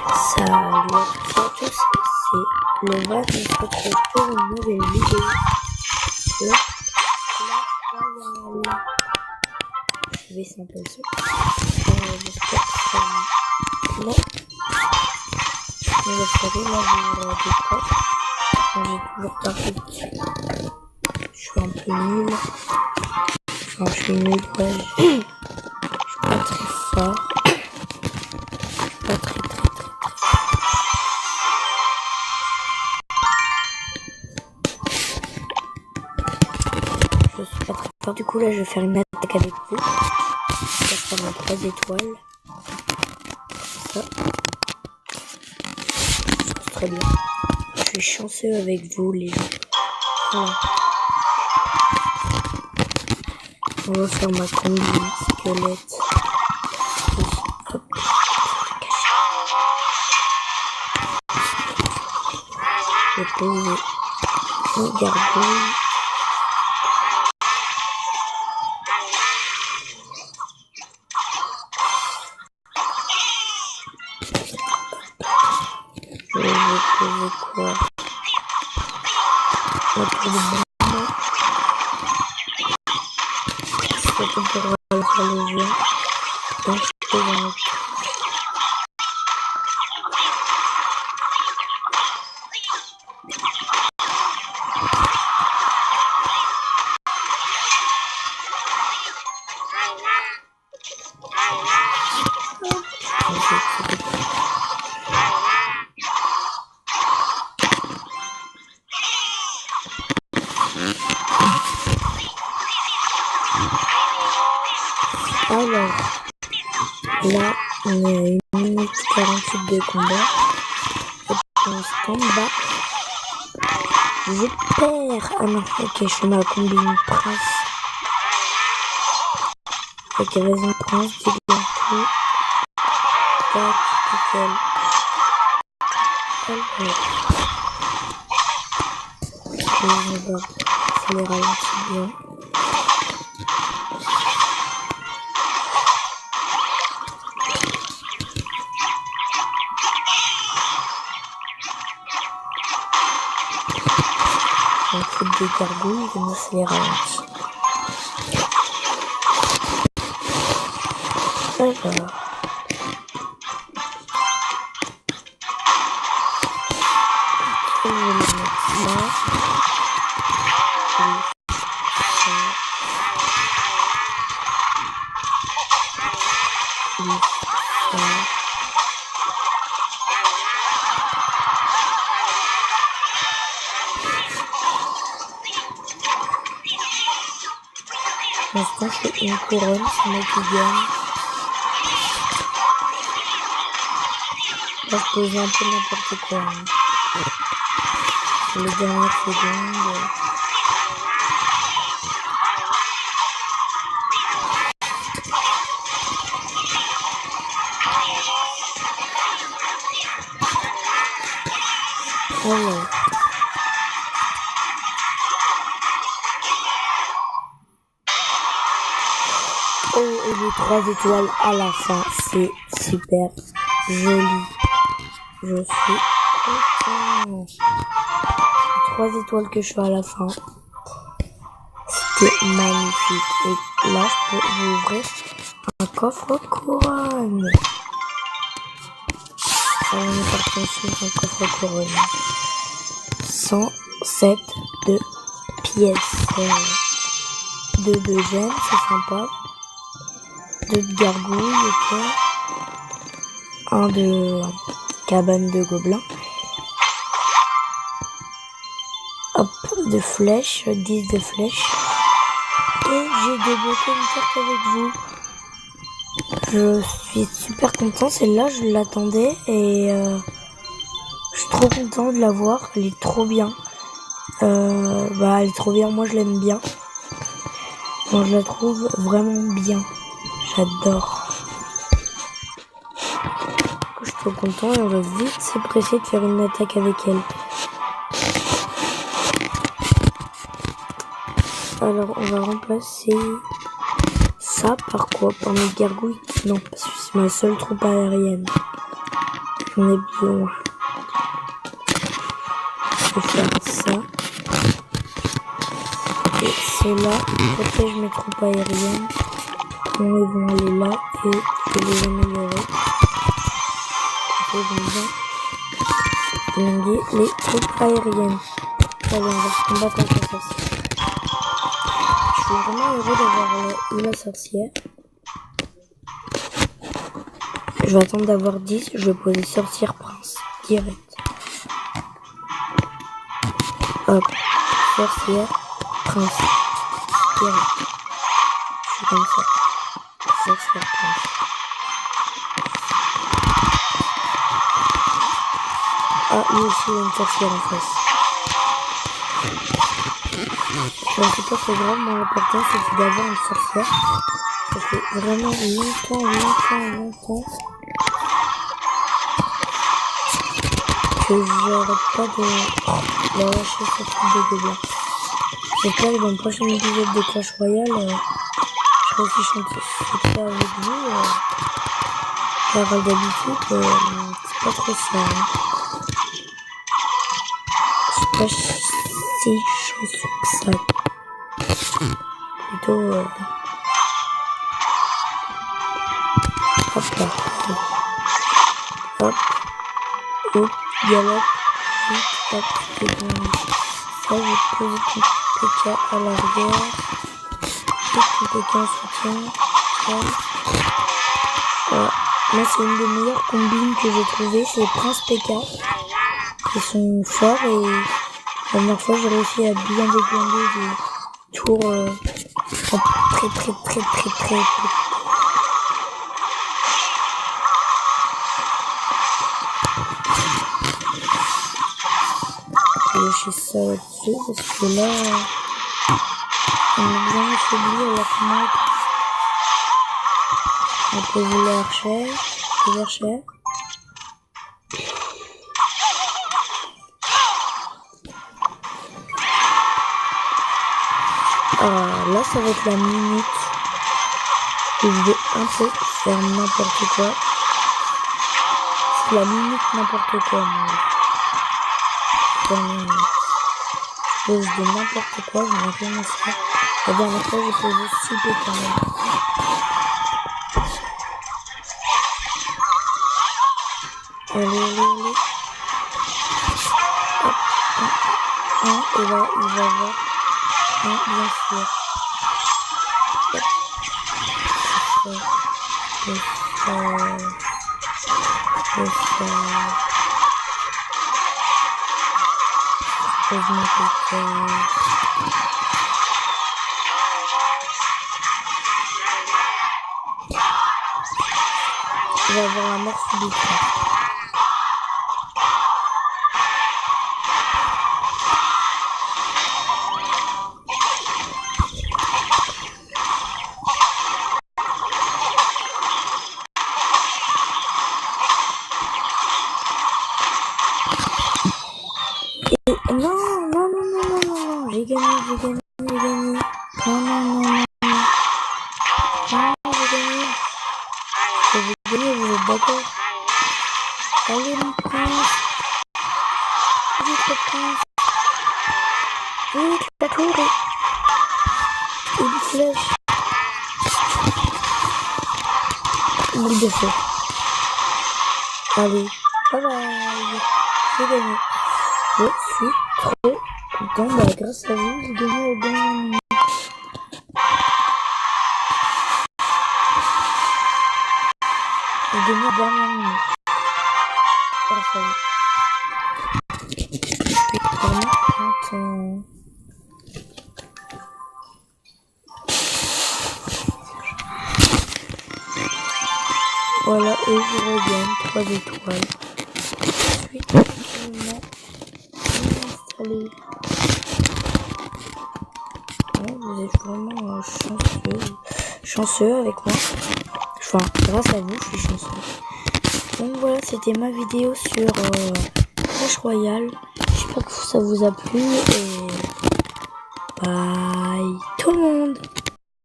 Salut à tous, c'est le Van, on se retrouve pour une nouvelle vidéo sur Clash Royale. Je vais baisser un peu le son. J'espère que ça va. Là, vous savez, là, je vais des coffres. J'ai toujours pas fait. Je suis un peu nul. Enfin, je suis nul, ouais. Je suis pas très fort. Pas très. Je suis pas très fort. Du coup, là, je vais faire une attaque avec vous. Je vais faire mes 3 étoiles. Ça. C'est très bien. Je suis chanceux avec vous, les gens. Voilà. On va faire ma combi squelette. Hop. Je vais poser une gargouille. Je vais poser quoi? La tour de bombe. C'est tout pour faire le jeu. Donc je peux en... Alors, là, on est à 1 minute 48 de combat. Et pour l'instant, bah, je perds. Ah non, ok, je fais ma combine prince. Ok, vas-y, prince, dis-le tout. Tac, nickel. On va ça les ralentit bien. On fait des gargouilles, on se les ralentit. Alors. Je vais le mettre là. Pour l'instant, je fais une couronne, c'est moi qui gagne. Là, je pose un peu n'importe quoi. Les dernières secondes. Alors. Oh, et les 3 étoiles à la fin, c'est super joli. Je suis content. Les 3 étoiles que je fais à la fin, c'était magnifique. Et là, je peux vous ouvrir un coffre couronne. Alors, on est parti sur un coffre couronne. 107 de pièces. 2 de gemmes, c'est sympa. 2 de gargouilles, ok. 1 de cabane de gobelins. Hop, de flèches, 10 de flèches. Et j'ai débloqué une carte avec vous. Je suis super content, celle-là je l'attendais et je suis trop content de la voir, elle est trop bien. Elle est trop bien, moi je l'aime bien. Moi je la trouve vraiment bien, j'adore. Je suis trop content et on va vite se presser de faire une attaque avec elle. Alors on va remplacer ça par quoi? Par mes gargouilles? Non, parce que c'est ma seule troupe aérienne. On est bon. Je vais faire ça. Et ceux-là, protège mes troupes aériennes. Comment ils vont aller là et je vais les améliorer. Ils vont bien flinguer les troupes aériennes. Allez, on va se combattre avec la sorcière. Je suis vraiment heureux d'avoir eu la sorcière. Je vais attendre d'avoir 10, je vais poser sorcière prince direct. Hop, sorcière prince direct. Je suis comme ça. Sorcière prince. Ah, lui aussi il y a une sorcière en face. C'est pas très grave, moi l'important c'est d'avoir une sorcière. Ça fait vraiment longtemps que j'arrête pas de lâcher ce truc de gobelin. J'espère que dans le prochain épisode de Clash Royale, je vais aussi chanter ça avec vous. Car d'habitude, c'est pas trop ça. Hein. C'est pas si chaud que ça. Plutôt... hop là. Hop. Hop. Galope. Vite. Hop. C'est bon. Ça, je pose ton PK à l'arrière. Et ton PK en soutien. Voilà. Là, c'est une des meilleures combines que j'ai trouvées. C'est Prince PK. Ils sont forts et la dernière fois, j'ai réussi à bien déglinguer des tours en très. Je vais lâcher ça là-dessus parce que là, on est bien affaibli à la fenêtre. On peut voler les archères. Là, ça va être la minute où je vais un peu faire n'importe quoi. C'est la minute n'importe quoi, moi. Je pose de n'importe quoi, je n'ai rien à faire. La dernière fois, j'ai posé 6 p quand même. Allez. Hop, et là, il va avoir un, bien sûr. Il va avoir la mort subite. Non, j'ai gagné. Non, j'ai gagné. J'ai gagné, vous êtes d'accord? Allez, mon prince. Vite, le prince. Vite, la tour. Une flèche. Boule de feu. Allez, bye bye. J'ai gagné. Je suis trop content. Grâce à vous, j'ai gagné au dernier moment. J'ai gagné au dernier moment. Grâce à vous. Je suis vraiment content. Voilà, et je regagne 3 étoiles. Ensuite, tranquillement installé. Ouais, vous êtes vraiment chanceux avec moi. Enfin, grâce à vous, je suis chanceux. Donc voilà, c'était ma vidéo sur Clash Royale. J'espère que ça vous a plu et bye tout le monde.